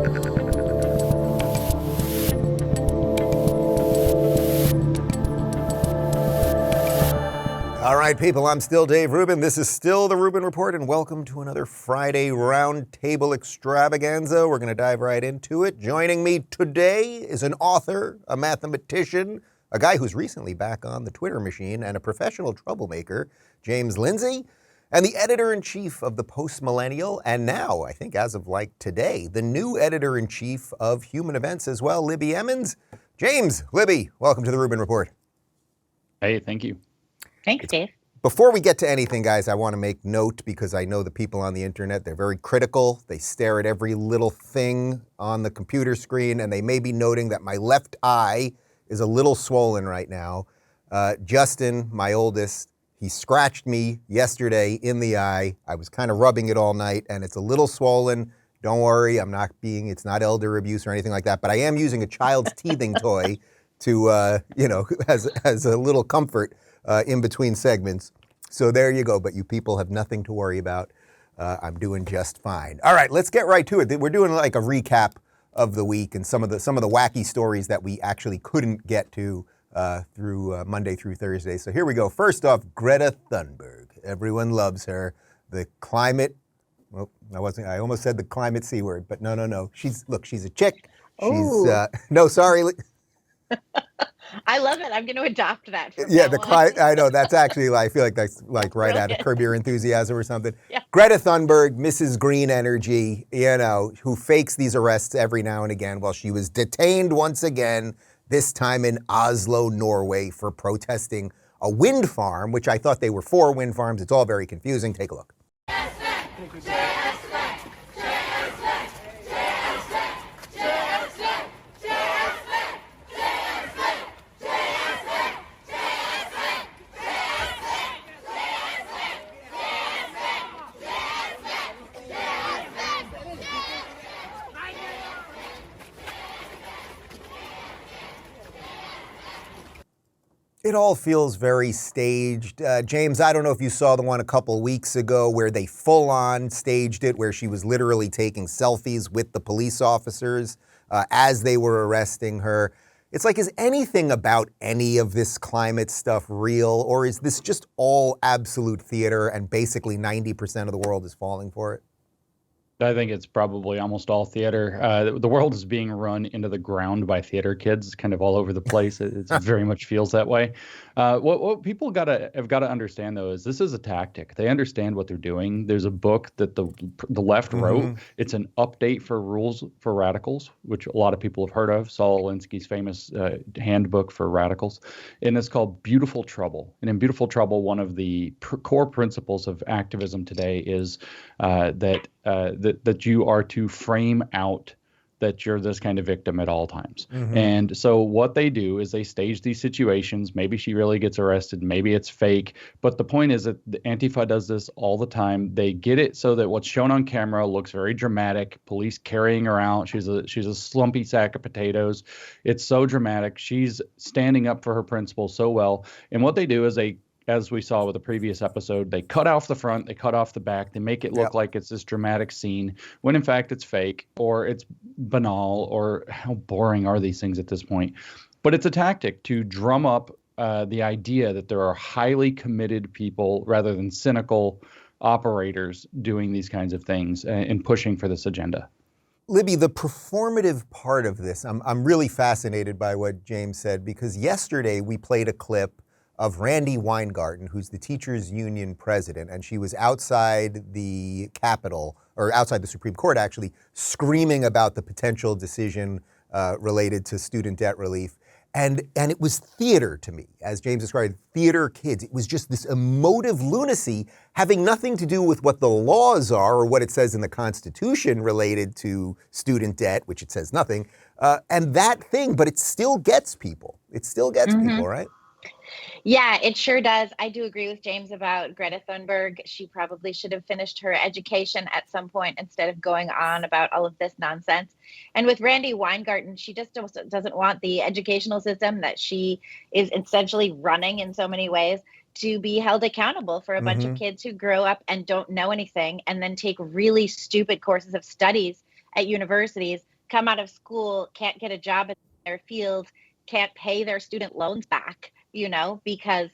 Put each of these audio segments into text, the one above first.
All right, people, I'm still Dave Rubin. This is still the Rubin Report, and welcome to another Friday Roundtable extravaganza. We're going to dive right into it. Joining me today is an author, a mathematician, a guy who's recently back on the Twitter machine, and a professional troublemaker, James Lindsay, and the editor-in-chief of the Post-Millennial, and now, I think as of like today, the new editor-in-chief of Human Events as well, Libby Emmons. James, Libby, welcome to the Rubin Report. Hey, thank you. Thanks, Dave. Before we get to anything, guys, I want to make note, because I know the people on the internet, they're very critical. They stare at every little thing on the computer screen, and they may be noting that my left eye is a little swollen right now. Justin, my oldest, he scratched me yesterday in the eye. I was kind of rubbing it all night, and it's a little swollen. Don't worry, it's not elder abuse or anything like that, but I am using a child's teething toy to, as a little comfort in between segments. So there you go, but you people have nothing to worry about. I'm doing just fine. All right, let's get right to it. We're doing like a recap of the week and some of the wacky stories that we actually couldn't get to through Monday through Thursday. So here we go. First off, Greta Thunberg. Everyone loves her. The climate, well, I almost said the climate C word, but no. She's a chick. She's, no, sorry. I love it. I'm going to adopt that. I know. That's actually, I feel like that's like right out of Curb Your Enthusiasm or something. Yeah. Greta Thunberg, Mrs. Green Energy, who fakes these arrests every now and again. Well, she was detained once again, this time in Oslo, Norway, for protesting a wind farm, which I thought they were 4 wind farms. It's all very confusing. Take a look. It all feels very staged. James, I don't know if you saw the one a couple weeks ago where they full-on staged it, where she was literally taking selfies with the police officers as they were arresting her. It's like, is anything about any of this climate stuff real, or is this just all absolute theater and basically 90% of the world is falling for it? I think it's probably almost all theater. The world is being run into the ground by theater kids, kind of all over the place. It very much feels that way. What people have got to understand, though, is this is a tactic. They understand what they're doing. There's a book that the left wrote. It's an update for rules for radicals, which a lot of people have heard of. Saul Alinsky's famous handbook for radicals, and it's called Beautiful Trouble. And in Beautiful Trouble, one of the core principles of activism today is that you are to frame out that you're this kind of victim at all times. And so what they do is they stage these situations. Maybe she really gets arrested. Maybe it's fake. But the point is that the Antifa does this all the time. They get it so that what's shown on camera looks very dramatic. Police carrying her out. She's a slumpy sack of potatoes. It's so dramatic. She's standing up for her principles so well. And what they do is as we saw with the previous episode, they cut off the front, they cut off the back, they make it look like it's this dramatic scene, when in fact it's fake, or it's banal, or how boring are these things at this point. But it's a tactic to drum up the idea that there are highly committed people rather than cynical operators doing these kinds of things and pushing for this agenda. Libby, the performative part of this, I'm really fascinated by what James said, because yesterday we played a clip of Randi Weingarten, who's the teachers union president, and she was outside the Capitol, or outside the Supreme Court actually, screaming about the potential decision related to student debt relief. And it was theater to me, as James described, theater kids. It was just this emotive lunacy having nothing to do with what the laws are or what it says in the Constitution related to student debt, which it says nothing, and that thing, but it still gets people. It still gets people, right? Yeah, it sure does. I do agree with James about Greta Thunberg. She probably should have finished her education at some point instead of going on about all of this nonsense. And with Randi Weingarten, she just doesn't want the educational system that she is essentially running in so many ways to be held accountable for a bunch of kids who grow up and don't know anything and then take really stupid courses of studies at universities come out of school, can't get a job in their field, can't pay their student loans back, because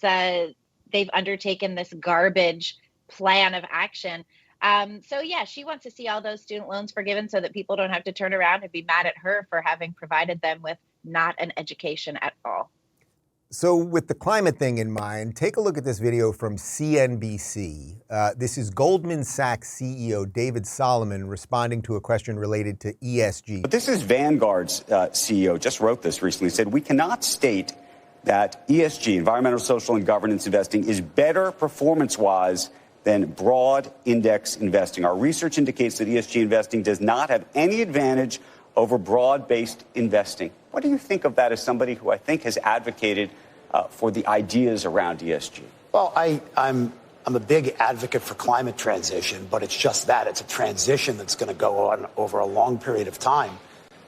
they've undertaken this garbage plan of action. So yeah, she wants to see all those student loans forgiven so that people don't have to turn around and be mad at her for having provided them with not an education at all. So with the climate thing in mind, take a look at this video from CNBC. This is Goldman Sachs CEO David Solomon responding to a question related to ESG. But this is Vanguard's CEO, just wrote this recently, said, we cannot state that ESG, environmental, social, and governance investing, is better performance-wise than broad index investing. Our research indicates that ESG investing does not have any advantage over broad-based investing. What do you think of that as somebody who I think has advocated for the ideas around ESG? Well, I'm a big advocate for climate transition, but it's just that. It's a transition that's going to go on over a long period of time.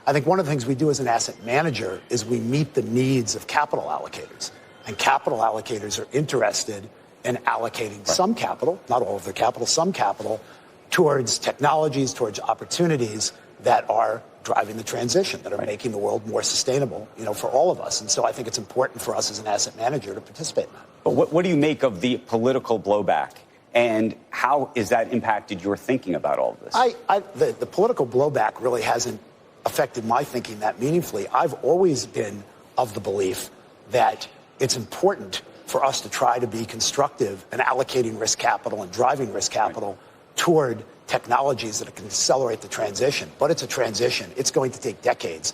I think one of the things we do as an asset manager is we meet the needs of capital allocators. And capital allocators are interested in allocating some capital, not all of their capital, some capital, towards technologies, towards opportunities that are driving the transition, that are making the world more sustainable, for all of us. And so I think it's important for us as an asset manager to participate in that. But what do you make of the political blowback, and how has that impacted your thinking about all of this? The political blowback really hasn't affected my thinking that meaningfully. I've always been of the belief that it's important for us to try to be constructive in allocating risk capital and driving risk capital toward technologies that can accelerate the transition. But it's a transition. It's going to take decades.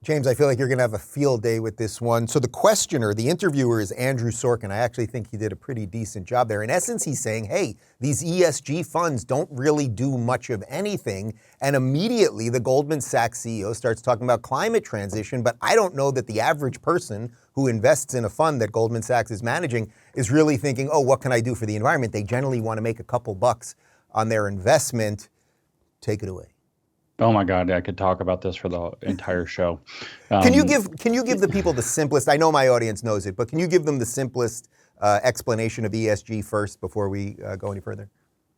James, I feel like you're going to have a field day with this one. So the questioner, the interviewer, is Andrew Sorkin. I actually think he did a pretty decent job there. In essence, he's saying, hey, these ESG funds don't really do much of anything. And immediately the Goldman Sachs CEO starts talking about climate transition. But I don't know that the average person who invests in a fund that Goldman Sachs is managing is really thinking, oh, what can I do for the environment? They generally want to make a couple bucks on their investment. Take it away. Oh my God, I could talk about this for the entire show. Can you give the people the simplest, I know my audience knows it, but can you give them the simplest explanation of ESG first before we go any further?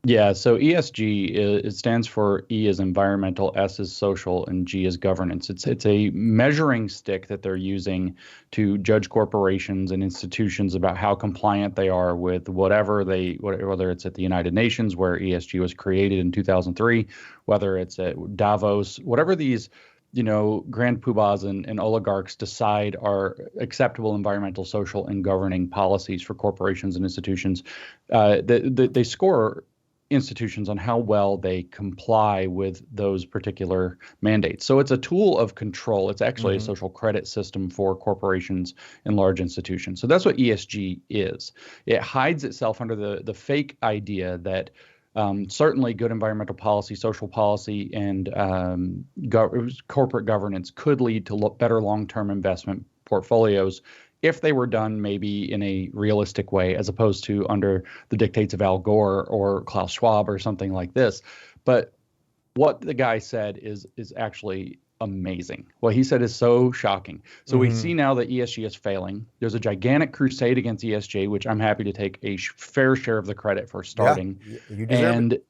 Yeah, so ESG, it stands for E is environmental, S is social, and G is governance. It's a measuring stick that they're using to judge corporations and institutions about how compliant they are with whether it's at the United Nations, where ESG was created in 2003, whether it's at Davos, whatever these grand poobahs and oligarchs decide are acceptable environmental, social, and governing policies for corporations and institutions. They score institutions on how well they comply with those particular mandates. So it's a tool of control. It's actually a social credit system for corporations and large institutions. So that's what ESG is. It hides itself under the fake idea that certainly good environmental policy, social policy, and corporate governance could lead to better long-term investment portfolios if they were done maybe in a realistic way, as opposed to under the dictates of Al Gore or Klaus Schwab or something like this. But what the guy said is actually amazing. What he said is so shocking. So we see now that ESG is failing. There's a gigantic crusade against ESG, which I'm happy to take a fair share of the credit for starting. Yeah, you deserve it.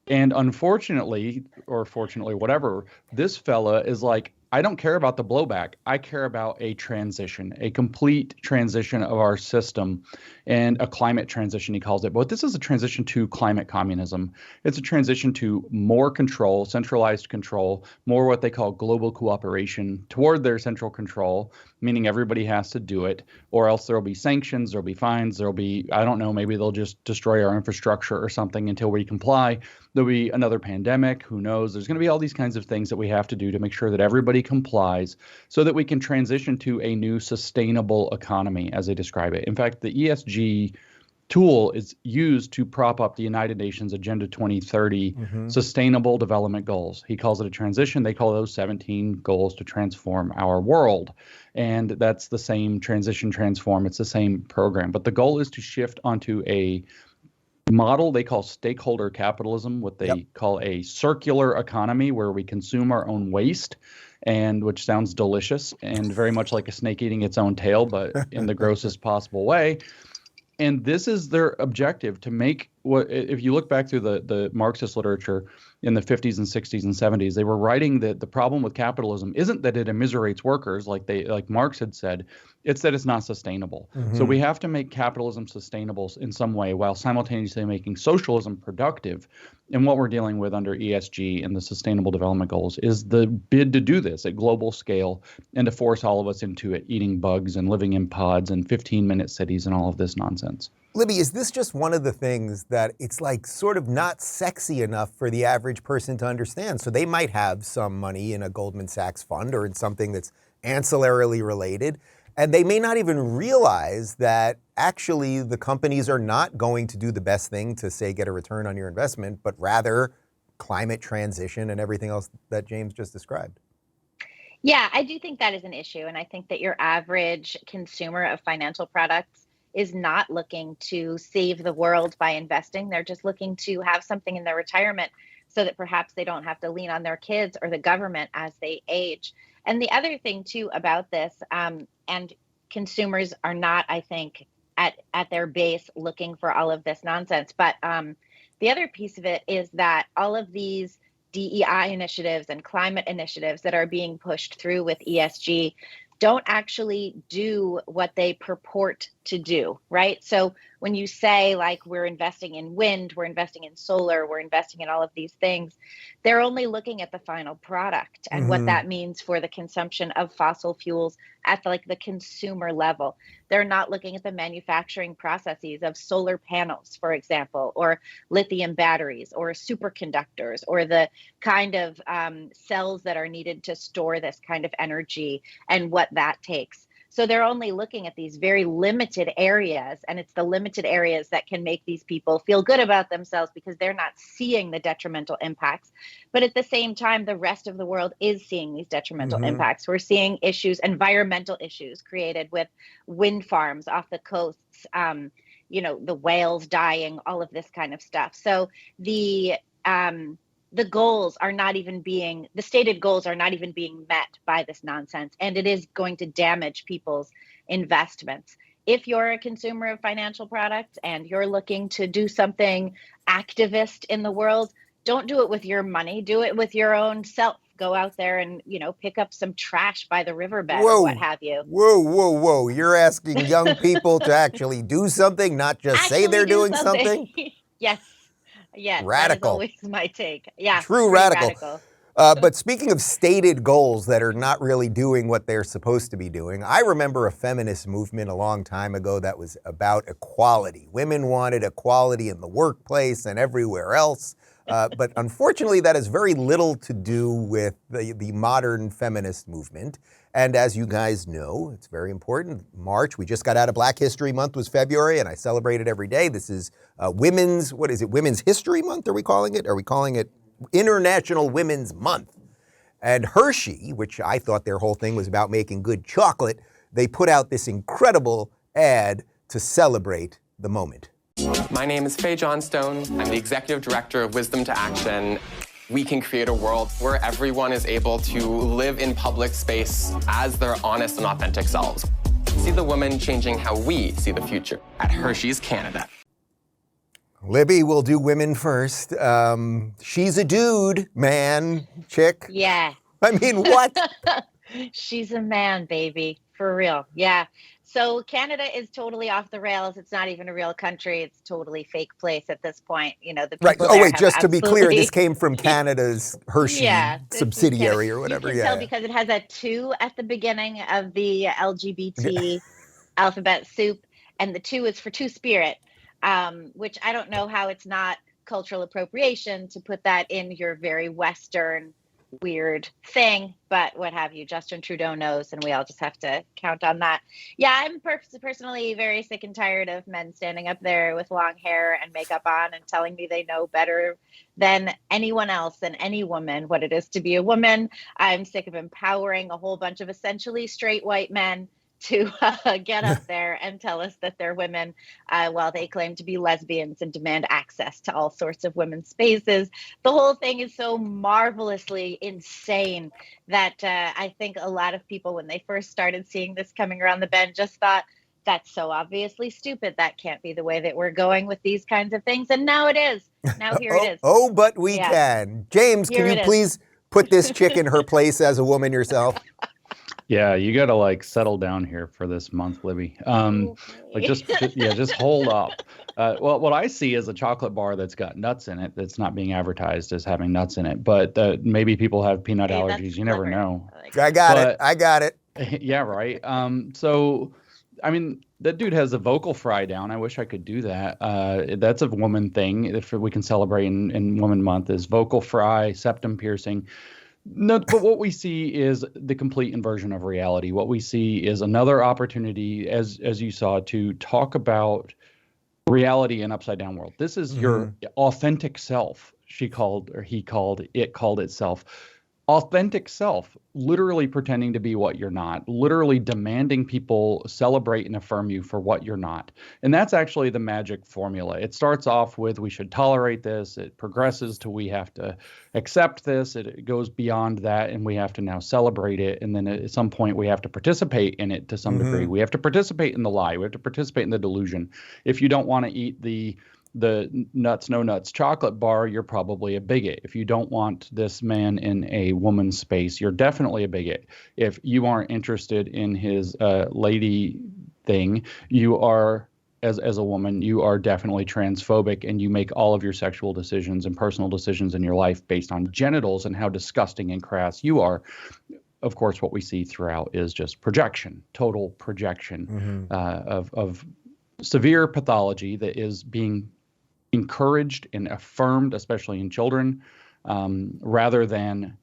And unfortunately, or fortunately, whatever, this fella is like, I don't care about the blowback. I care about a transition, a complete transition of our system, and a climate transition, he calls it. But this is a transition to climate communism. It's a transition to more control, centralized control, more what they call global cooperation toward their central control, meaning everybody has to do it, or else there'll be sanctions, there'll be fines, there'll be, I don't know, maybe they'll just destroy our infrastructure or something until we comply. There'll be another pandemic, who knows? There's going to be all these kinds of things that we have to do to make sure that everybody complies so that we can transition to a new sustainable economy, as they describe it. In fact, the ESG tool is used to prop up the United Nations Agenda 2030 Sustainable Development Goals. He calls it a transition. They call those 17 goals to transform our world. And that's the same transition, transform. It's the same program. But the goal is to shift onto a model they call stakeholder capitalism, what they call a circular economy, where we consume our own waste, and which sounds delicious and very much like a snake eating its own tail, but in the grossest possible way. And this is their objective, to make if you look back through the Marxist literature in the 50s and 60s and 70s, they were writing that the problem with capitalism isn't that it immiserates workers like Marx had said, it's that it's not sustainable. So we have to make capitalism sustainable in some way while simultaneously making socialism productive. And what we're dealing with under ESG and the Sustainable Development Goals is the bid to do this at global scale and to force all of us into it, eating bugs and living in pods and 15-minute cities and all of this nonsense. Libby, is this just one of the things that it's like sort of not sexy enough for the average person to understand? So they might have some money in a Goldman Sachs fund or in something that's ancillarily related, and they may not even realize that actually the companies are not going to do the best thing to, say, get a return on your investment, but rather climate transition and everything else that James just described. Yeah, I do think that is an issue. And I think that your average consumer of financial products is not looking to save the world by investing. They're just looking to have something in their retirement so that perhaps they don't have to lean on their kids or the government as they age. And the other thing, too, about this, and consumers are not, I think, at their base looking for all of this nonsense. But the other piece of it is that all of these DEI initiatives and climate initiatives that are being pushed through with ESG don't actually do what they purport to do, right? So when you say, like, we're investing in wind, we're investing in solar, we're investing in all of these things, they're only looking at the final product and what that means for the consumption of fossil fuels at the consumer level. They're not looking at the manufacturing processes of solar panels, for example, or lithium batteries or superconductors or the kind of cells that are needed to store this kind of energy and what that takes. So they're only looking at these very limited areas, and it's the limited areas that can make these people feel good about themselves because they're not seeing the detrimental impacts. But at the same time, the rest of the world is seeing these detrimental impacts. We're seeing issues, environmental issues created with wind farms off the coasts, the whales dying, all of this kind of stuff. So the goals are not even being, the stated goals are not even being met by this nonsense. And it is going to damage people's investments. If you're a consumer of financial products and you're looking to do something activist in the world, don't do it with your money, do it with your own self. Go out there and, pick up some trash by the riverbed or what have you. Whoa. You're asking young people to actually do something, not just say they're doing something? Yes. Radical. That is always my take. Yeah. True radical. But speaking of stated goals that are not really doing what they're supposed to be doing, I remember a feminist movement a long time ago that was about equality. Women wanted equality in the workplace and everywhere else. But unfortunately, that has very little to do with the modern feminist movement. And as you guys know, it's very important. March, we just got out of Black History Month, was February, and I celebrate it every day. This is Women's History Month, are we calling it? Are we calling it International Women's Month? And Hershey, which I thought their whole thing was about making good chocolate, they put out this incredible ad to celebrate the moment. My name is Faye Johnstone. I'm the Executive Director of Wisdom to Action. We can create a world where everyone is able to live in public space as their honest and authentic selves. See the women changing how we see the future at Hershey's Canada. Libby, we'll do women first. She's a dude, man, chick. Yeah. I mean, what? She's a man, baby. For real. Yeah. So Canada is totally off the rails. It's not even a real country. It's a totally fake place at this point. The people right. Oh, wait, just to be clear, this came from Yeah. Canada's Hershey subsidiary or whatever. You can tell because it has a 2 at the beginning of the LGBT alphabet soup, and the 2 is for Two-Spirit, which I don't know how it's not cultural appropriation to put that in your very Western weird thing, but what have you. Justin Trudeau knows, and we all just have to count on that. Yeah, I'm personally very sick and tired of men standing up there with long hair and makeup on and telling me they know better than anyone else and any woman what it is to be a woman. I'm sick of empowering a whole bunch of essentially straight white men to get up there and tell us that they're women while they claim to be lesbians and demand access to all sorts of women's spaces. The whole thing is so marvelously insane that I think a lot of people, when they first started seeing this coming around the bend, just thought, that's so obviously stupid. That can't be the way that we're going with these kinds of things. And now it is. Now here it is. Oh, but we can. James, Here can you it is. please put this chick in her place as a woman yourself? Yeah, you got to like settle down here for this month, Libby. Like just hold up. Well, what I see is a chocolate bar that's got nuts in it that's not being advertised as having nuts in it, but maybe people have peanut allergies. You never know. I got it. Yeah, right. So, I mean, that dude has a vocal fry down. I wish I could do that. That's a woman thing. If we can celebrate in Woman Month, is vocal fry, septum piercing. No, but what we see is the complete inversion of reality. What we see is another opportunity, as you saw, to talk about reality in upside down world. This is your authentic self. He called itself. Authentic self, literally pretending to be what you're not, literally demanding people celebrate and affirm you for what you're not. And that's actually the magic formula. It starts off with we should tolerate this. It progresses to we have to accept this. It goes beyond that and we have to now celebrate it. And then at some point we have to participate in it to some degree. We have to participate in the lie. We have to participate in the delusion. If you don't want to eat the nuts, no nuts chocolate bar, you're probably a bigot. If you don't want this man in a woman's space, you're definitely a bigot. If you aren't interested in his lady thing, you are, as a woman, you are definitely transphobic, and you make all of your sexual decisions and personal decisions in your life based on genitals and how disgusting and crass you are. Of course, what we see throughout is just projection, total projection of severe pathology that is being encouraged and affirmed, especially in children, rather than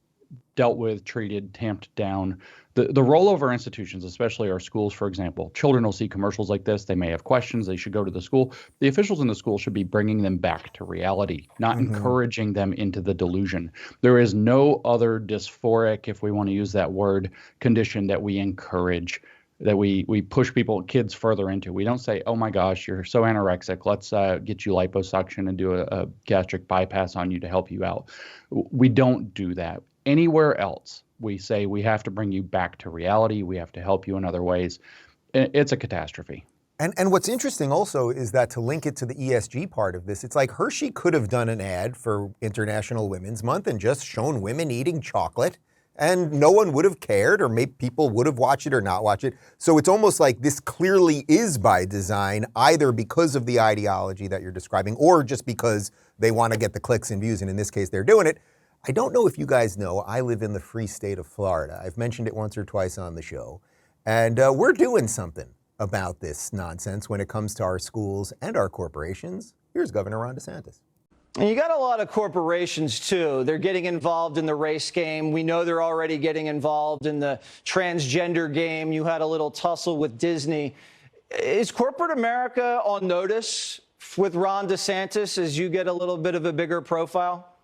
dealt with, treated, tamped down. The rollover institutions, especially our schools, for example, children will see commercials like this. They may have questions. They should go to the school. The officials in the school should be bringing them back to reality, not encouraging them into the delusion. There is no other dysphoric, if we want to use that word, condition that we encourage, that we push kids further into. We don't say, oh my gosh, you're so anorexic, let's get you liposuction and do a gastric bypass on you to help you out. We don't do that. Anywhere else, we say we have to bring you back to reality. We have to help you in other ways. It's a catastrophe. And what's interesting also is that to link it to the ESG part of this, it's like Hershey could have done an ad for International Women's Month and just shown women eating chocolate, and no one would have cared, or maybe people would have watched it or not watched it. So it's almost like this clearly is by design, either because of the ideology that you're describing or just because they want to get the clicks and views, and in this case, they're doing it. I don't know if you guys know, I live in the free state of Florida. I've mentioned it once or twice on the show, and we're doing something about this nonsense when it comes to our schools and our corporations. Here's Governor Ron DeSantis. And you got a lot of corporations, too. They're getting involved in the race game. We know they're already getting involved in the transgender game. You had a little tussle with Disney. Is corporate America on notice with Ron DeSantis as you get a little bit of a bigger profile?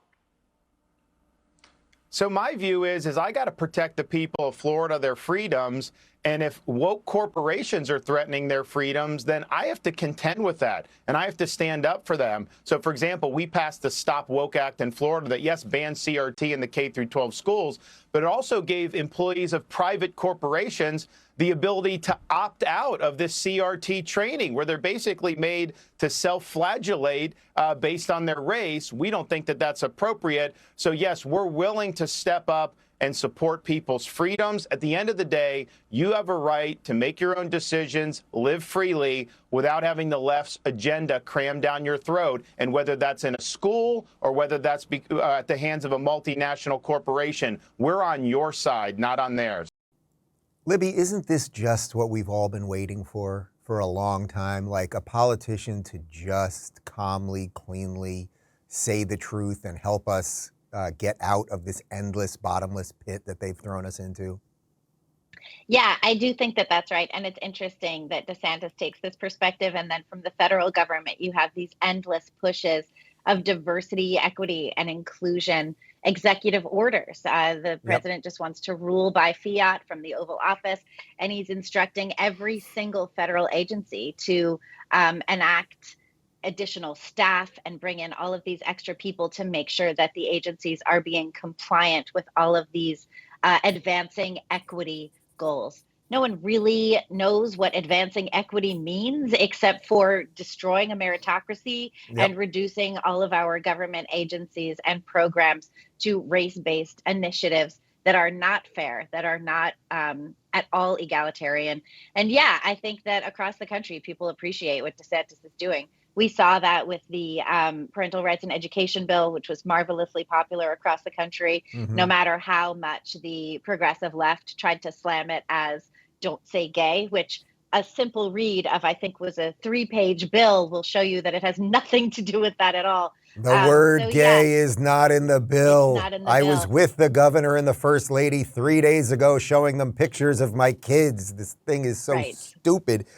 So my view is I got to protect the people of Florida, their freedoms. And if woke corporations are threatening their freedoms, then I have to contend with that, and I have to stand up for them. So, for example, we passed the Stop Woke Act in Florida that, yes, banned CRT in the K-12 schools, but it also gave employees of private corporations the ability to opt out of this CRT training, where they're basically made to self-flagellate based on their race. We don't think that that's appropriate. So, yes, we're willing to step up and support people's freedoms. At the end of the day, you have a right to make your own decisions, live freely, without having the left's agenda crammed down your throat. And whether that's in a school or whether that's at the hands of a multinational corporation, we're on your side, not on theirs. Libby, isn't this just what we've all been waiting for a long time? Like a politician to just calmly, cleanly say the truth and help us get out of this endless, bottomless pit that they've thrown us into? Yeah, I do think that that's right. And it's interesting that DeSantis takes this perspective. And then from the federal government, you have these endless pushes of diversity, equity, and inclusion executive orders. The president just wants to rule by fiat from the Oval Office, and he's instructing every single federal agency to enact additional staff and bring in all of these extra people to make sure that the agencies are being compliant with all of these advancing equity goals. no one really knows what advancing equity means except for destroying a meritocracy and reducing all of our government agencies and programs to race-based initiatives that are not fair, that are not at all egalitarian. And yeah, I think that across the country, people appreciate what DeSantis is doing. We saw that with the parental rights and education bill, which was marvelously popular across the country, no matter how much the progressive left tried to slam it as "don't say gay," which a simple read of, I think, was a 3-page bill will show you that it has nothing to do with that at all. The word gay is not in the bill. I was with the governor and the first lady 3 days ago showing them pictures of my kids. This thing is so stupid.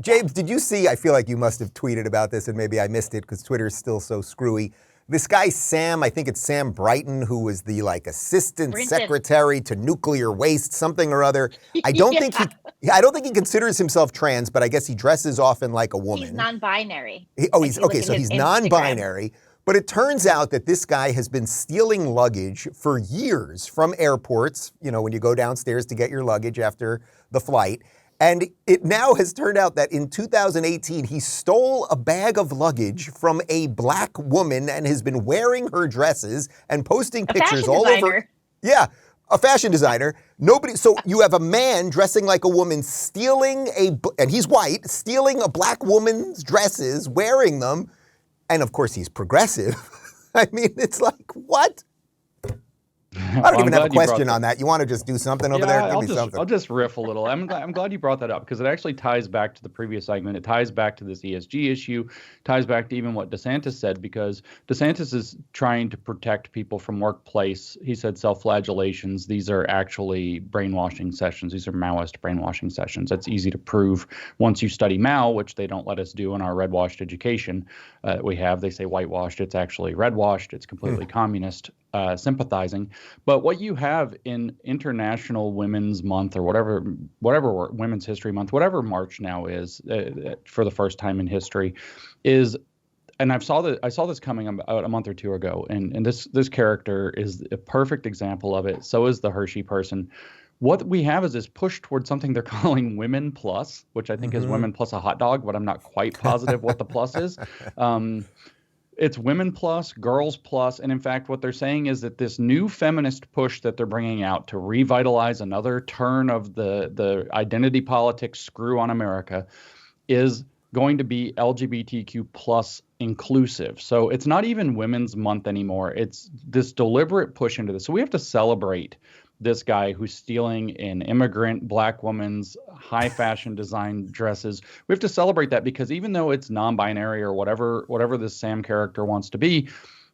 James, did you see, I feel like you must have tweeted about this and maybe I missed it because Twitter is still so screwy. This guy, Sam, I think it's Sam Brighton, who was the assistant secretary to nuclear waste, something or other. I don't think he considers himself trans, but I guess he dresses often like a woman. He's non-binary. He's non-binary. But it turns out that this guy has been stealing luggage for years from airports, when you go downstairs to get your luggage after the flight. And it now has turned out that in 2018, he stole a bag of luggage from a black woman and has been wearing her dresses and posting pictures all over. Yeah, a fashion designer. So you have a man dressing like a woman and he's white, stealing a black woman's dresses, wearing them. And of course, he's progressive. I mean, it's like, what? I don't even have a question on that. You want to just do something over there? Give me something. I'll just riff a little. I'm glad you brought that up because it actually ties back to the previous segment. It ties back to this ESG issue, ties back to even what DeSantis said, because DeSantis is trying to protect people from workplace. He said self-flagellations. These are actually brainwashing sessions. These are Maoist brainwashing sessions. That's easy to prove once you study Mao, which they don't let us do in our red-washed education we have. They say whitewashed. It's actually red-washed. It's completely communist. Sympathizing. But what you have in International Women's Month or whatever Women's History Month, whatever March now is for the first time in history is, and I saw this coming about a month or two ago, and this character is a perfect example of it. So is the Hershey person. What we have is this push towards something they're calling Women Plus, which I think is Women Plus a hot dog, but I'm not quite positive what the plus is. It's Women Plus, Girls Plus, and in fact, what they're saying is that this new feminist push that they're bringing out to revitalize another turn of the identity politics screw on America is going to be LGBTQ plus inclusive. So it's not even Women's Month anymore. It's this deliberate push into this. So we have to celebrate this guy who's stealing an immigrant black woman's high fashion design dresses. We have to celebrate that because even though it's non-binary or whatever this Sam character wants to be,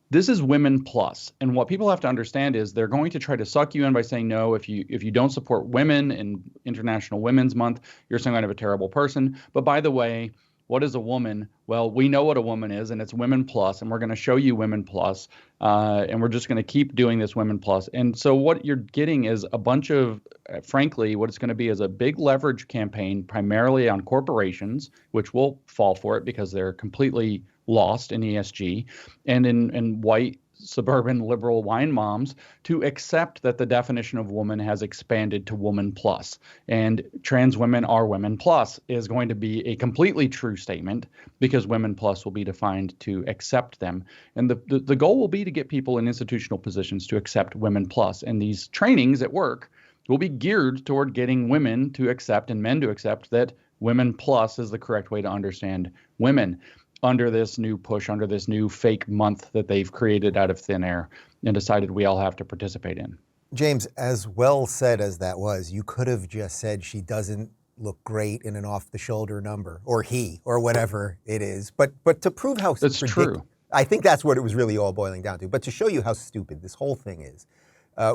this is Women Plus. And what people have to understand is they're going to try to suck you in by saying, no, if you don't support women in International Women's Month, you're some kind of a terrible person. But by the way, what is a woman? Well, we know what a woman is, and it's Women Plus, and we're going to show you Women Plus, and we're just going to keep doing this Women Plus. And so what you're getting is a bunch of, frankly, what it's going to be is a big leverage campaign primarily on corporations, which will fall for it because they're completely lost in ESG, and in white suburban liberal wine moms to accept that the definition of woman has expanded to Woman Plus, and trans women are Women Plus is going to be a completely true statement because Women Plus will be defined to accept them. And the goal will be to get people in institutional positions to accept Women Plus. And these trainings at work will be geared toward getting women to accept and men to accept that Women Plus is the correct way to understand women, under this new push, under this new fake month that they've created out of thin air and decided we all have to participate in. James, as well said as that was, you could have just said she doesn't look great in an off-the-shoulder number, or he, or whatever it is. But to prove how it's true, I think that's what it was really all boiling down to. But to show you how stupid this whole thing is,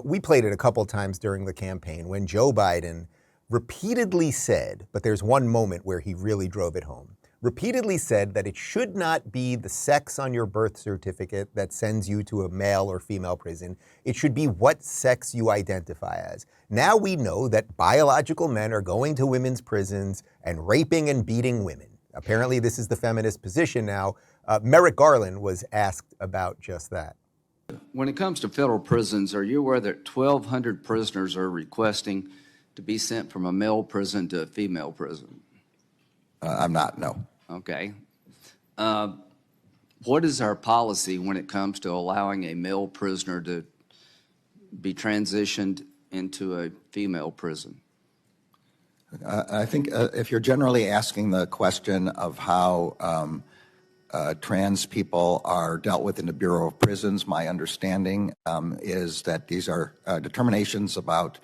we played it a couple times during the campaign when Joe Biden repeatedly said, but there's one moment where he really drove it home, repeatedly said that it should not be the sex on your birth certificate that sends you to a male or female prison. It should be what sex you identify as. Now we know that biological men are going to women's prisons and raping and beating women. Apparently this is the feminist position now. Merrick Garland was asked about just that. When it comes to federal prisons, are you aware that 1,200 prisoners are requesting to be sent from a male prison to a female prison? I'm not, no. Okay. What is our policy when it comes to allowing a male prisoner to be transitioned into a female prison? I think if you're generally asking the question of how trans people are dealt with in the Bureau of Prisons, my understanding is that these are determinations about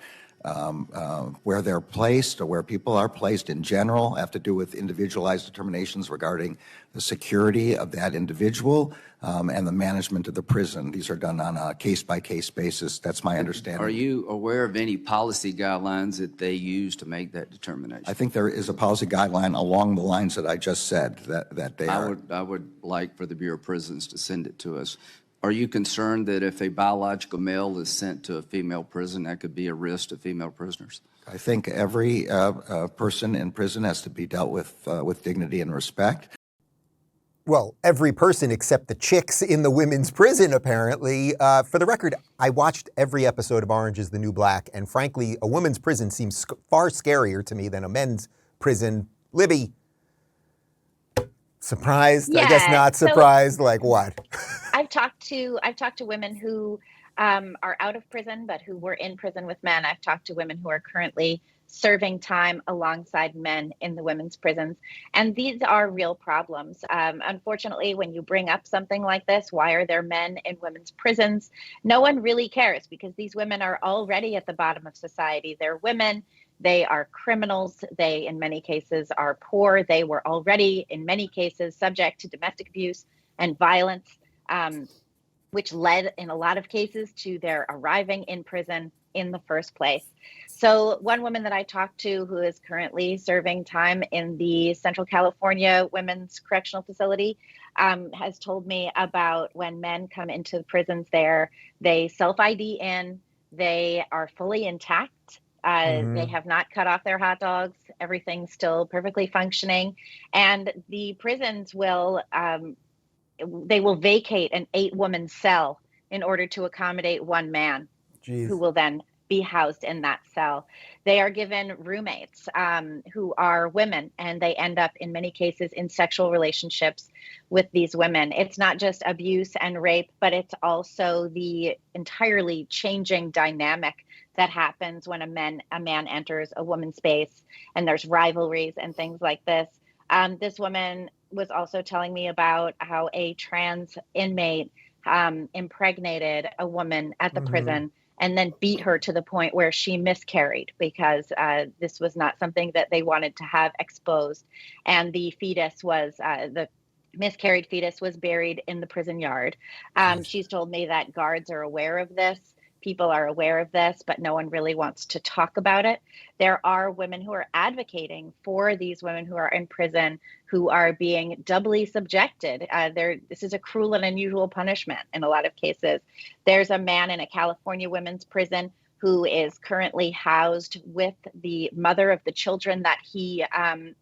where they're placed or where people are placed in general have to do with individualized determinations regarding the security of that individual and the management of the prison. These are done on a case-by-case basis. That's my understanding. Are you aware of any policy guidelines that they use to make that determination? I think there is a policy guideline along the lines that I just said that they are. I would like for the Bureau of Prisons to send it to us. Are you concerned that if a biological male is sent to a female prison, that could be a risk to female prisoners? I think every person in prison has to be dealt with dignity and respect. Well, every person except the chicks in the women's prison, apparently. For the record, I watched every episode of Orange is the New Black, and frankly, a women's prison seems far scarier to me than a men's prison. Libby, surprised? Yeah, I guess not surprised. So like what? I've talked to women who are out of prison, but who were in prison with men. I've talked to women who are currently serving time alongside men in the women's prisons. And these are real problems. Unfortunately, when you bring up something like this, why are there men in women's prisons? No one really cares because these women are already at the bottom of society. They're women. They are criminals. They, in many cases, are poor. They were already, in many cases, subject to domestic abuse and violence, which led, in a lot of cases, to their arriving in prison in the first place. So one woman that I talked to who is currently serving time in the Central California Women's Correctional Facility has told me about when men come into the prisons there, they self-ID in, they are fully intact. They have not cut off their hot dogs. Everything's still perfectly functioning. And the prisons will, they will vacate an 8-woman cell in order to accommodate one man. Jeez. Who will then be housed in that cell. They are given roommates who are women, and they end up in many cases in sexual relationships with these women. It's not just abuse and rape, but it's also the entirely changing dynamic that happens when a man enters a woman's space, and there's rivalries and things like this. This woman was also telling me about how a trans inmate impregnated a woman at the prison and then beat her to the point where she miscarried because this was not something that they wanted to have exposed. And the fetus was, the miscarried fetus was buried in the prison yard. She's told me that guards are aware of this. People are aware of this, but no one really wants to talk about it. There are women who are advocating for these women who are in prison who are being doubly subjected. This is a cruel and unusual punishment in a lot of cases. There's a man in a California women's prison who is currently housed with the mother of the children that he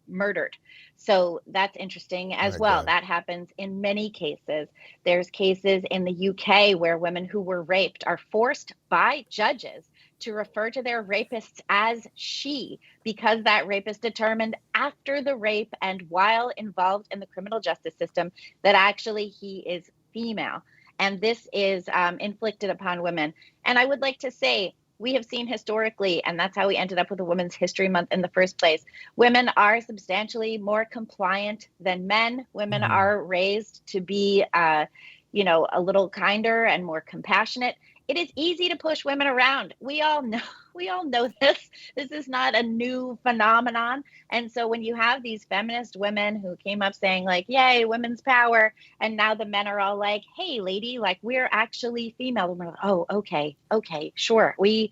murdered. So that's interesting as well. That happens in many cases. There's cases in the UK where women who were raped are forced by judges to refer to their rapists as she, because that rapist determined after the rape and while involved in the criminal justice system that actually he is female. And this is inflicted upon women. And I would like to say, we have seen historically, and that's how we ended up with a Women's History Month in the first place. Women are substantially more compliant than men. Women are raised to be, a little kinder and more compassionate. It is easy to push women around. We all know this. This is not a new phenomenon. And so when you have these feminist women who came up saying like, yay, women's power. And now the men are all like, hey, lady, like we're actually female. And we're like, oh, okay, sure. We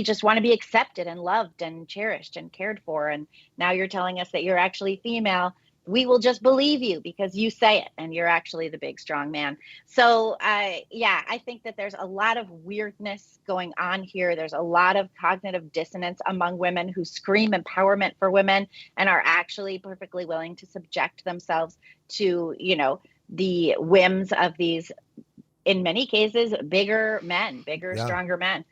just want to be accepted and loved and cherished and cared for. And now you're telling us that you're actually female. We will just believe you because you say it and you're actually the big, strong man. So, I think that there's a lot of weirdness going on here. There's a lot of cognitive dissonance among women who scream empowerment for women and are actually perfectly willing to subject themselves to, the whims of these, in many cases, bigger men, stronger men.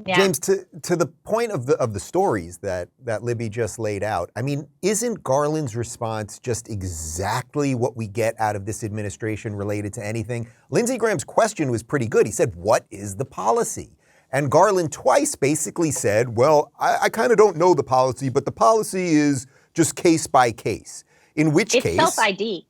Yeah. James, to the point of the stories that Libby just laid out, I mean, isn't Garland's response just exactly what we get out of this administration related to anything? Lindsey Graham's question was pretty good. He said, "What is the policy?" And Garland twice basically said, "Well, I kind of don't know the policy, but the policy is just case by case." In which It's case, self-ID.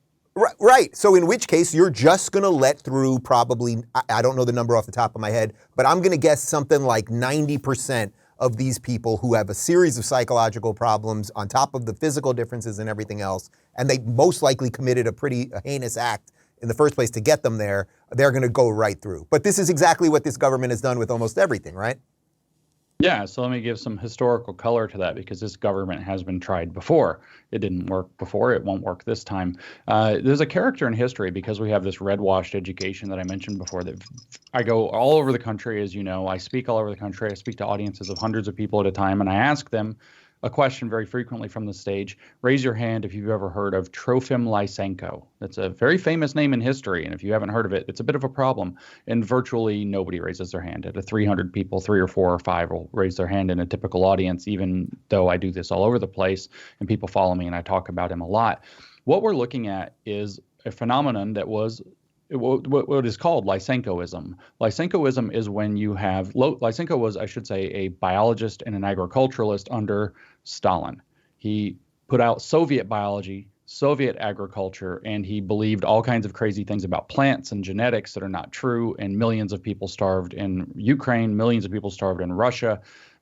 Right. So in which case, you're just going to let through probably, I don't know the number off the top of my head, but I'm going to guess something like 90% of these people who have a series of psychological problems on top of the physical differences and everything else, and they most likely committed a pretty heinous act in the first place to get them there, they're going to go right through. But this is exactly what this government has done with almost everything, right? Yeah, so let me give some historical color to that because this government has been tried before. It didn't work before. It won't work this time. There's a character in history because we have this red-washed education that I mentioned before. That I go all over the country, as you know. I speak all over the country. I speak to audiences of hundreds of people at a time, and I ask them a question very frequently from the stage. Raise your hand if you've ever heard of Trofim Lysenko. That's a very famous name in history, and if you haven't heard of it, it's a bit of a problem. And virtually nobody raises their hand. Out of 300 people, 3 or 4 or 5 will raise their hand in a typical audience, even though I do this all over the place, and people follow me and I talk about him a lot. What we're looking at is a phenomenon that was what is called Lysenkoism. Lysenkoism is when you have, Lysenko was, I should say, a biologist and an agriculturalist under Stalin. He put out Soviet biology, Soviet agriculture, and he believed all kinds of crazy things about plants and genetics that are not true, and millions of people starved in Ukraine, millions of people starved in Russia,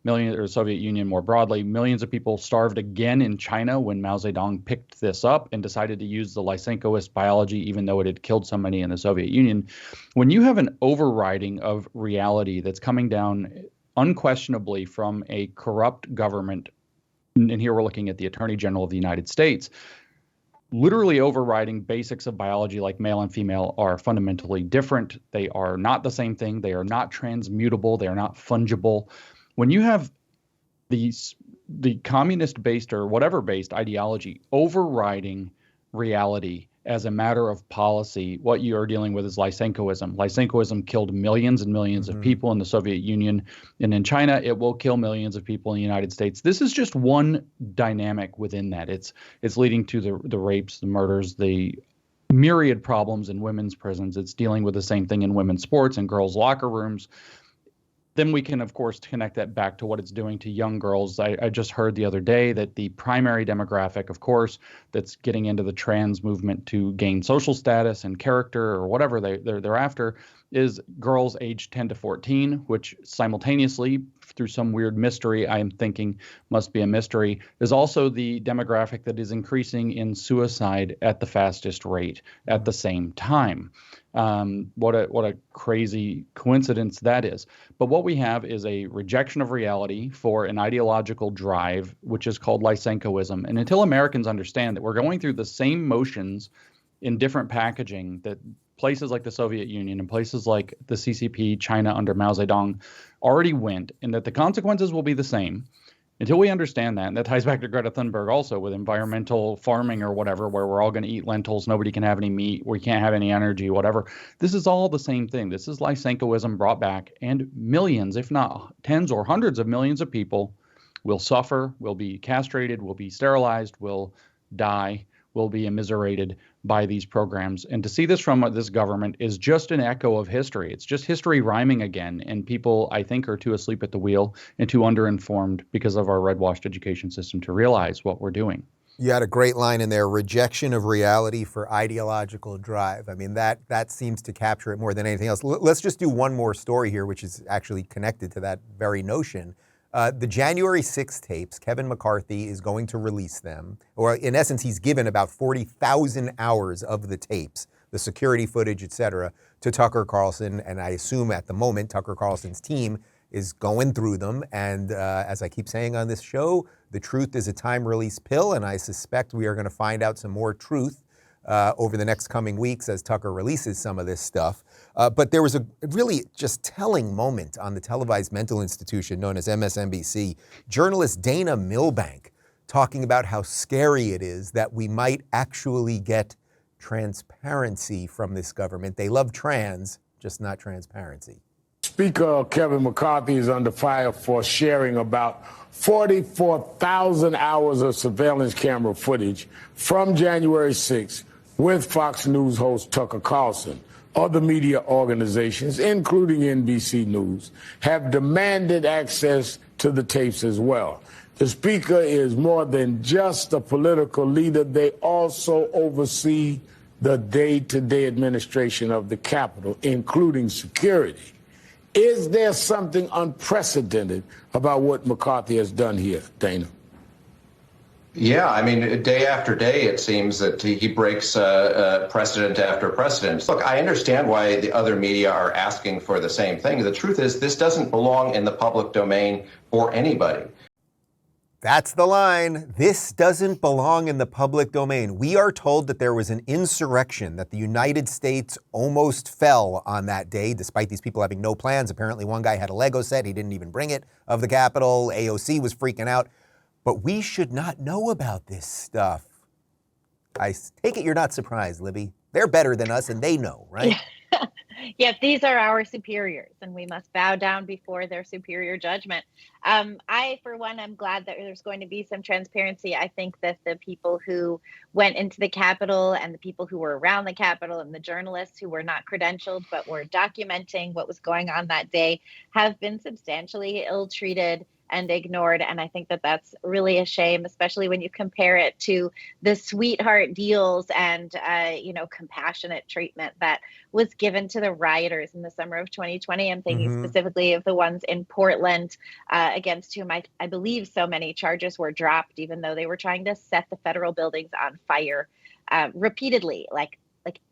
or Soviet Union more broadly. Millions of people starved again in China when Mao Zedong picked this up and decided to use the Lysenkoist biology, even though it had killed so many in the Soviet Union. When you have an overriding of reality that's coming down unquestionably from a corrupt government, and here we're looking at the Attorney General of the United States, literally overriding basics of biology like male and female are fundamentally different. They are not the same thing. They are not transmutable. They are not fungible. When you have the communist-based or whatever-based ideology overriding reality as a matter of policy, what you are dealing with is Lysenkoism. Lysenkoism killed millions and millions of people in the Soviet Union, and in China, it will kill millions of people in the United States. This is just one dynamic within that. It's leading to the rapes, the murders, the myriad problems in women's prisons. It's dealing with the same thing in women's sports and girls' locker rooms. Then we can, of course, connect that back to what it's doing to young girls. I just heard the other day that the primary demographic, of course, that's getting into the trans movement to gain social status and character or whatever they're after is girls aged 10 to 14, which simultaneously, through some weird mystery I am thinking must be a mystery, is also the demographic that is increasing in suicide at the fastest rate at the same time. What a crazy coincidence that is. But what we have is a rejection of reality for an ideological drive, which is called Lysenkoism. And until Americans understand that we're going through the same motions in different packaging that places like the Soviet Union and places like the CCP, China under Mao Zedong already went, and that the consequences will be the same. Until we understand that, and that ties back to Greta Thunberg also with environmental farming or whatever, where we're all going to eat lentils, nobody can have any meat, we can't have any energy, whatever. This is all the same thing. This is Lysenkoism brought back, and millions, if not tens or hundreds of millions of people will suffer, will be castrated, will be sterilized, will die, will be immiserated by these programs. And to see this from this government is just an echo of history. It's just history rhyming again. And people, I think, are too asleep at the wheel and too underinformed because of our red-washed education system to realize what we're doing. You had a great line in there, rejection of reality for ideological drive. I mean, that seems to capture it more than anything else. Let's just do one more story here, which is actually connected to that very notion. The January 6th tapes, Kevin McCarthy is going to release them, or in essence, he's given about 40,000 hours of the tapes, the security footage, et cetera, to Tucker Carlson. And I assume at the moment, Tucker Carlson's team is going through them. And as I keep saying on this show, the truth is a time-release pill, and I suspect we are going to find out some more truth over the next coming weeks as Tucker releases some of this stuff. But there was a really just telling moment on the televised mental institution known as MSNBC. Journalist Dana Milbank talking about how scary it is that we might actually get transparency from this government. They love trans, just not transparency. Speaker Kevin McCarthy is under fire for sharing about 44,000 hours of surveillance camera footage from January 6th with Fox News host Tucker Carlson. Other media organizations, including NBC News, have demanded access to the tapes as well. The speaker is more than just a political leader. They also oversee the day-to-day administration of the Capitol, including security. Is there something unprecedented about what McCarthy has done here, Dana? Yeah, I mean, day after day, it seems that he breaks precedent after precedent. Look, I understand why the other media are asking for the same thing. The truth is, this doesn't belong in the public domain for anybody. That's the line. This doesn't belong in the public domain. We are told that there was an insurrection, that the United States almost fell on that day, despite these people having no plans. Apparently, one guy had a Lego set. He didn't even bring it, of the Capitol. AOC was freaking out. But we should not know about this stuff. I take it you're not surprised, Libby. They're better than us, and they know, right? Yes, these are our superiors, and we must bow down before their superior judgment. I, for one, am glad that there's going to be some transparency. I think that the people who went into the Capitol and the people who were around the Capitol and the journalists who were not credentialed but were documenting what was going on that day have been substantially ill-treated and ignored. And I think that that's really a shame, especially when you compare it to the sweetheart deals and, compassionate treatment that was given to the rioters in the summer of 2020. I'm thinking specifically of the ones in Portland against whom I believe so many charges were dropped, even though they were trying to set the federal buildings on fire repeatedly, like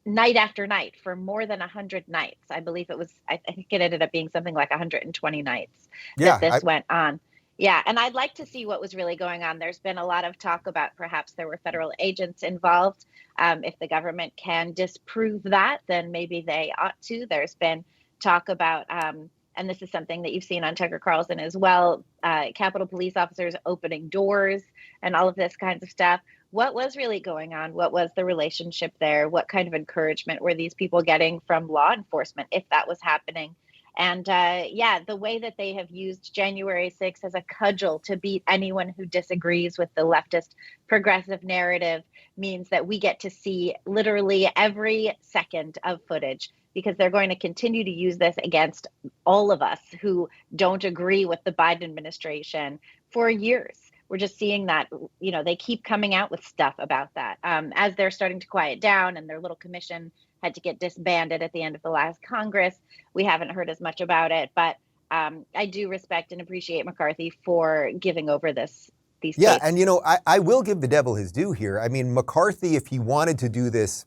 night after night for more than 100 nights. I believe it was, I think it ended up being something like 120 nights that this went on. Yeah. And I'd like to see what was really going on. There's been a lot of talk about perhaps there were federal agents involved. If the government can disprove that, then maybe they ought to. There's been talk about, and this is something that you've seen on Tucker Carlson as well, Capitol police officers opening doors and all of this kinds of stuff. What was really going on? What was the relationship there? What kind of encouragement were these people getting from law enforcement if that was happening? And the way that they have used January 6th as a cudgel to beat anyone who disagrees with the leftist progressive narrative means that we get to see literally every second of footage, because they're going to continue to use this against all of us who don't agree with the Biden administration for years. We're just seeing that, they keep coming out with stuff about that as they're starting to quiet down, and their little commission had to get disbanded at the end of the last Congress. We haven't heard as much about it, but I do respect and appreciate McCarthy for giving over these Yeah, tapes. and I will give the devil his due here. I mean, McCarthy, if he wanted to do this,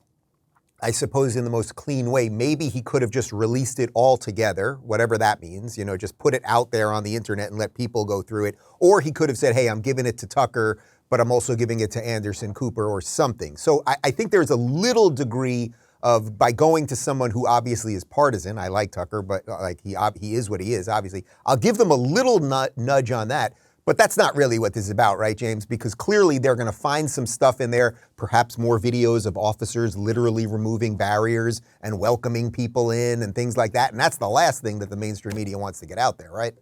I suppose in the most clean way, maybe he could have just released it all together, whatever that means, just put it out there on the internet and let people go through it. Or he could have said, hey, I'm giving it to Tucker, but I'm also giving it to Anderson Cooper or something. So I think there's a little degree of, by going to someone who obviously is partisan, I like Tucker, but he is what he is, obviously. I'll give them a little nudge on that. But that's not really what this is about, right, James? Because clearly they're going to find some stuff in there, perhaps more videos of officers literally removing barriers and welcoming people in and things like that. And that's the last thing that the mainstream media wants to get out there, right?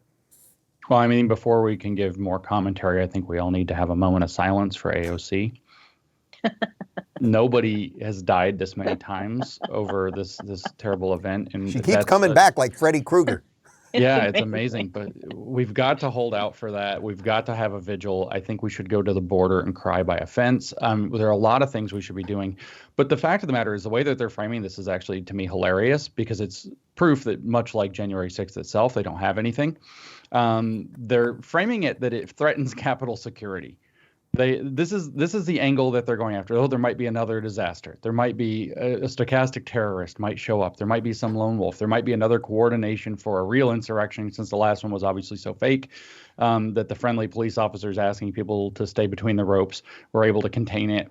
Well, I mean, before we can give more commentary, I think we all need to have a moment of silence for AOC. Nobody has died this many times over this terrible event. And she keeps coming back like Freddy Krueger. Yeah, it's amazing, but we've got to hold out for that. We've got to have a vigil. I think we should go to the border and cry by offense. There are a lot of things we should be doing. But the fact of the matter is the way that they're framing this is actually, to me, hilarious, because it's proof that much like January 6th itself, they don't have anything. They're framing it that it threatens Capitol security. This is the angle that they're going after. Oh, there might be another disaster. There might be a stochastic terrorist might show up. There might be some lone wolf. There might be another coordination for a real insurrection, since the last one was obviously so fake that the friendly police officers asking people to stay between the ropes were able to contain it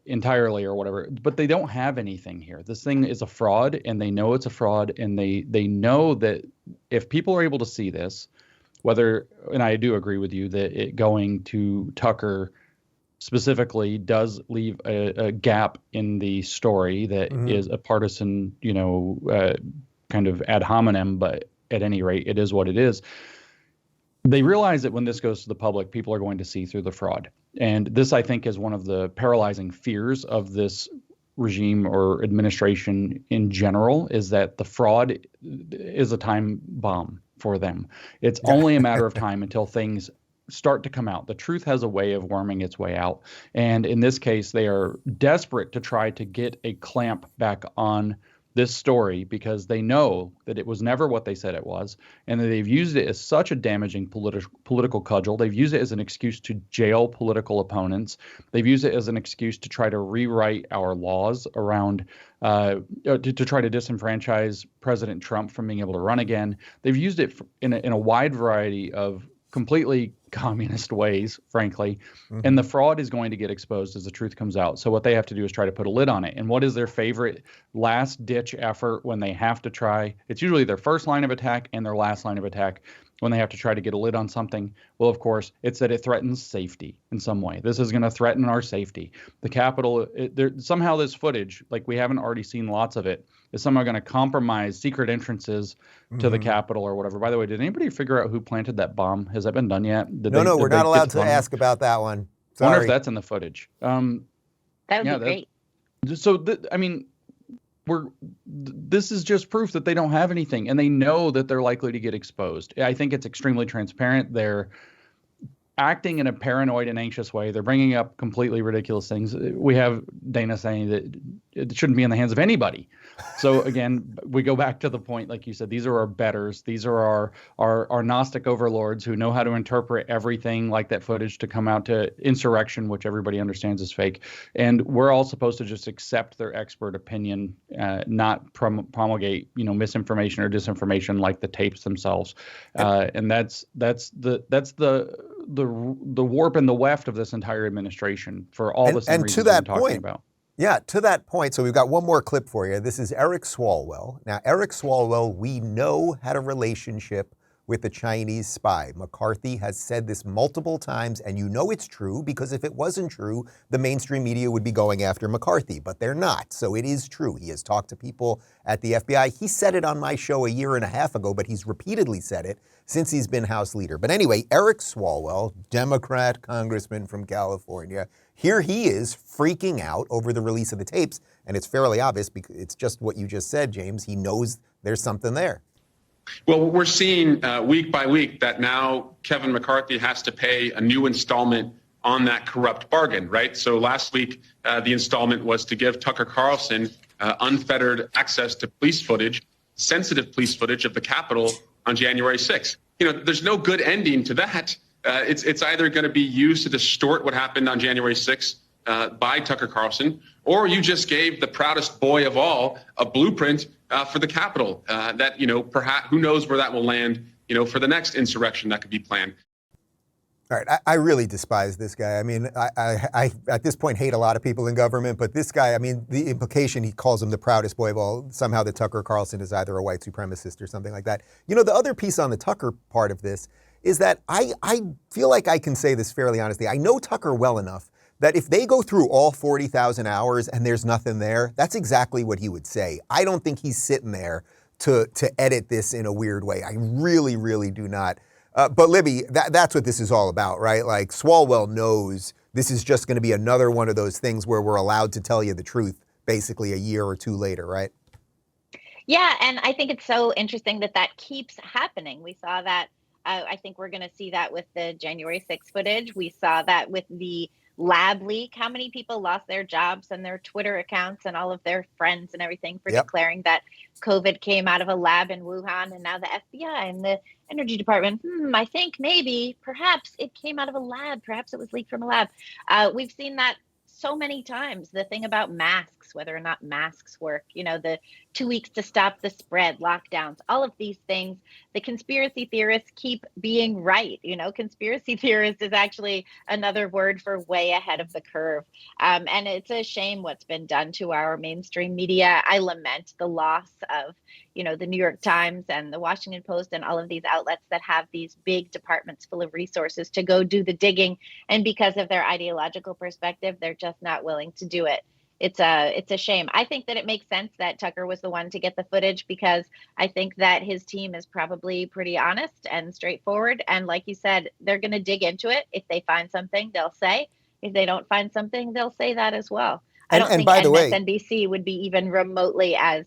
entirely or whatever. But they don't have anything here. This thing is a fraud, and they know it's a fraud, and they know that if people are able to see this, and I do agree with you that it going to Tucker specifically does leave a gap in the story that is a partisan, kind of ad hominem, but at any rate, it is what it is. They realize that when this goes to the public, people are going to see through the fraud. And this, I think, is one of the paralyzing fears of this regime or administration in general, is that the fraud is a time bomb for them. It's only a matter of time until things start to come out. The truth has a way of worming its way out. And in this case, they are desperate to try to get a clamp back on this story because they know that it was never what they said it was, and that they've used it as such a damaging political cudgel. They've used it as an excuse to jail political opponents. They've used it as an excuse to try to rewrite our laws around to try to disenfranchise President Trump from being able to run again. They've used it in a wide variety of completely communist ways, frankly, and the fraud is going to get exposed as the truth comes out. So what they have to do is try to put a lid on it. And what is their favorite last-ditch effort when they have to try? It's usually their first line of attack and their last line of attack when they have to try to get a lid on something. Well, of course, it's that it threatens safety in some way. This is going to threaten our safety. The Capitol, somehow this footage, like we haven't already seen lots of it, is somehow going to compromise secret entrances to the Capitol or whatever. By the way, did anybody figure out who planted that bomb? Has that been done yet? No, we're not allowed to ask about that one. Sorry. I wonder if that's in the footage. That would be great. So, I mean, this is just proof that they don't have anything, and they know that they're likely to get exposed. I think it's extremely transparent. They're acting in a paranoid and anxious way. They're bringing up completely ridiculous things. We have Dana saying that it shouldn't be in the hands of anybody. So again, we go back to the point, like you said, these are our betters. These are our Gnostic overlords who know how to interpret everything like that footage to come out to insurrection, which everybody understands is fake. And we're all supposed to just accept their expert opinion, not promulgate, misinformation or disinformation like the tapes themselves. And that's the warp and the weft of this entire administration for all the same reasons I'm talking about. Yeah, to that point, so we've got one more clip for you. This is Eric Swalwell. Now, Eric Swalwell, we know, had a relationship with a Chinese spy. McCarthy has said this multiple times, and you know it's true, because if it wasn't true, the mainstream media would be going after McCarthy, but they're not. So it is true. He has talked to people at the FBI. He said it on my show a year and a half ago, but he's repeatedly said it since he's been House leader. But anyway, Eric Swalwell, Democrat congressman from California, here he is freaking out over the release of the tapes, and it's fairly obvious because it's just what you just said, James. He knows there's something there. Well, we're seeing week by week that now Kevin McCarthy has to pay a new installment on that corrupt bargain, right? So last week, the installment was to give Tucker Carlson unfettered access to police footage, sensitive police footage of the Capitol on January 6th. There's no good ending to that. It's either going to be used to distort what happened on January 6th by Tucker Carlson, or you just gave the proudest boy of all a blueprint for the Capitol that, perhaps who knows where that will land, for the next insurrection that could be planned. All right, I really despise this guy. I mean, I at this point hate a lot of people in government, but this guy, I mean, the implication he calls him the proudest boy of all, somehow that Tucker Carlson is either a white supremacist or something like that. The other piece on the Tucker part of this is that I feel like I can say this fairly honestly. I know Tucker well enough that if they go through all 40,000 hours and there's nothing there, that's exactly what he would say. I don't think he's sitting there to edit this in a weird way. I really, really do not. But Libby, that's what this is all about, right? Like Swalwell knows this is just going to be another one of those things where we're allowed to tell you the truth basically a year or two later, right? Yeah, and I think it's so interesting that keeps happening. We saw that. I think we're going to see that with the January 6th footage. We saw that with the lab leak. How many people lost their jobs and their Twitter accounts and all of their friends and everything for declaring that COVID came out of a lab in Wuhan? And now the FBI and the Energy Department, I think maybe, perhaps it came out of a lab. Perhaps it was leaked from a lab. We've seen that so many times. The thing about masks, whether or not masks work, the 2 weeks to stop the spread, lockdowns, all of these things, the conspiracy theorists keep being right. Conspiracy theorist is actually another word for way ahead of the curve. And it's a shame what's been done to our mainstream media. I lament the loss of, the New York Times and the Washington Post and all of these outlets that have these big departments full of resources to go do the digging. And because of their ideological perspective, they're just not willing to do it. it's a shame. I think that it makes sense that Tucker was the one to get the footage, because I think that his team is probably pretty honest and straightforward. And like you said, they're going to dig into it. If they find something, they'll say. If they don't find something, they'll say that as well. I don't think MSNBC would be even remotely as,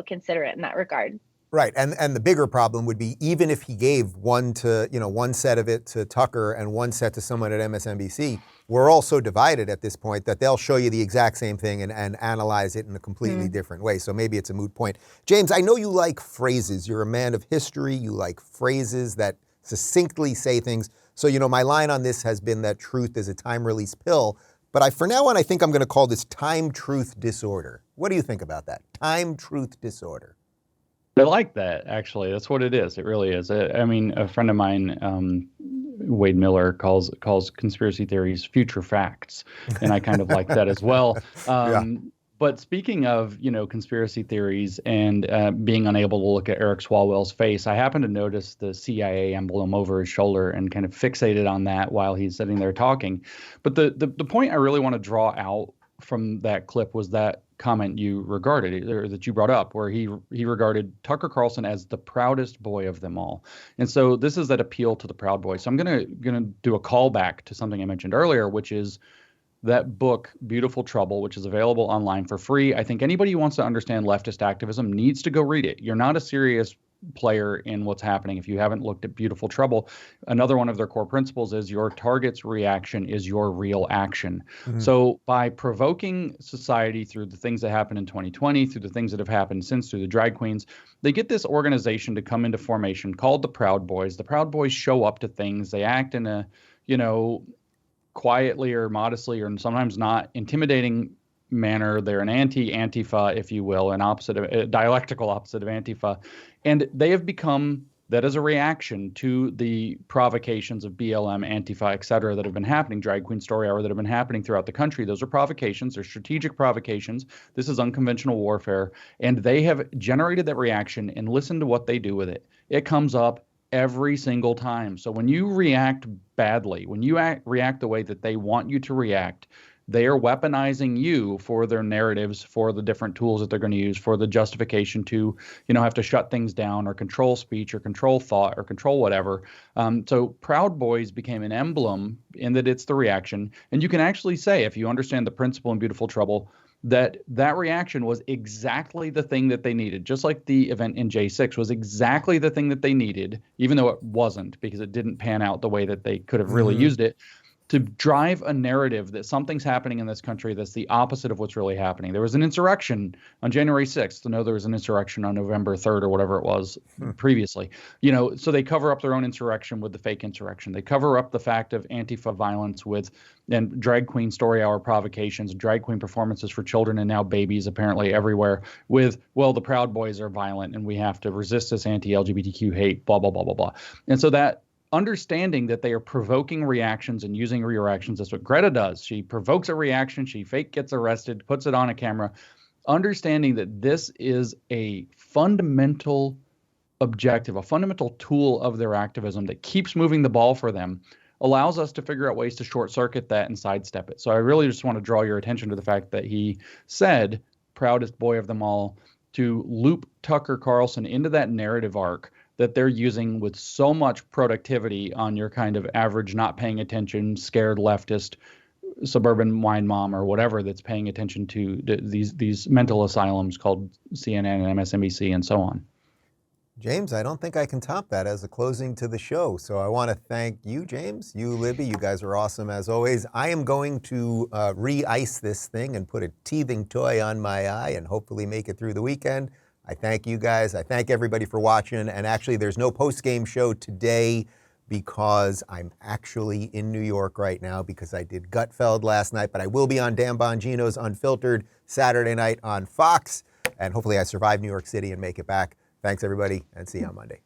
considerate in that regard. Right, and the bigger problem would be, even if he gave one set of it to Tucker and one set to someone at MSNBC, we're all so divided at this point that they'll show you the exact same thing and analyze it in a completely different way. So maybe it's a moot point. James, I know you like phrases. You're a man of history. You like phrases that succinctly say things. So, my line on this has been that truth is a time-release pill. But for now on, I think I'm going to call this time-truth disorder. What do you think about that? Time-truth disorder. I like that, actually. That's what it is. It really is. I mean, a friend of mine, Wade Miller, calls conspiracy theories future facts. And I kind of like that as well. But speaking of, conspiracy theories and being unable to look at Eric Swalwell's face, I happened to notice the CIA emblem over his shoulder and kind of fixated on that while he's sitting there talking. But the point I really want to draw out from that clip was that comment you regarded, or that you brought up, where he regarded Tucker Carlson as the proudest boy of them all. And so this is that appeal to the Proud Boy. So I'm gonna do a callback to something I mentioned earlier, which is that book, Beautiful Trouble, which is available online for free. I think anybody who wants to understand leftist activism needs to go read it. You're not a serious player in what's happening if you haven't looked at Beautiful Trouble. Another one of their core principles is your target's reaction is your real action. Mm-hmm. So by provoking society through the things that happened in 2020, through the things that have happened since, through the drag queens, they get this organization to come into formation called the Proud Boys. The Proud Boys show up to things. They act in a, quietly or modestly or sometimes not intimidating manner. They're an anti-Antifa, if you will, a dialectical opposite of Antifa. And they have become that as a reaction to the provocations of BLM, Antifa, et cetera, that have been happening, Drag Queen Story Hour, that have been happening throughout the country. Those are provocations. They're strategic provocations. This is unconventional warfare. And they have generated that reaction, and listen to what they do with it. It comes up every single time. So when you react badly, when you react the way that they want you to react, they are weaponizing you for their narratives, for the different tools that they're going to use, for the justification to, have to shut things down or control speech or control thought or control whatever. So Proud Boys became an emblem in that it's the reaction. And you can actually say, if you understand the principle in Beautiful Trouble, that reaction was exactly the thing that they needed, just like the event in J6 was exactly the thing that they needed, even though it wasn't, because it didn't pan out the way that they could have really used it, to drive a narrative that something's happening in this country that's the opposite of what's really happening. There was an insurrection on January 6th. I know there was an insurrection on November 3rd or whatever it was previously. So they cover up their own insurrection with the fake insurrection. They cover up the fact of Antifa violence and Drag Queen Story Hour provocations, drag queen performances for children and now babies apparently everywhere with, the Proud Boys are violent and we have to resist this anti-LGBTQ hate, blah, blah, blah, blah, blah. And so that understanding that they are provoking reactions and using reactions. That's what Greta does. She provokes a reaction. She fake gets arrested, puts it on a camera. Understanding that this is a fundamental objective, a fundamental tool of their activism that keeps moving the ball for them, allows us to figure out ways to short circuit that and sidestep it. So I really just want to draw your attention to the fact that he said, proudest boy of them all, to loop Tucker Carlson into that narrative arc that they're using with so much productivity on your kind of average, not paying attention, scared leftist, suburban wine mom or whatever that's paying attention to these mental asylums called CNN and MSNBC and so on. James, I don't think I can top that as a closing to the show. So I want to thank you, James, you, Libby. You guys are awesome as always. I am going to re-ice this thing and put a teething toy on my eye and hopefully make it through the weekend. I thank you guys. I thank everybody for watching. And actually, there's no post-game show today because I'm actually in New York right now because I did Gutfeld last night. But I will be on Dan Bongino's Unfiltered Saturday night on Fox. And hopefully I survive New York City and make it back. Thanks, everybody, and see you on Monday.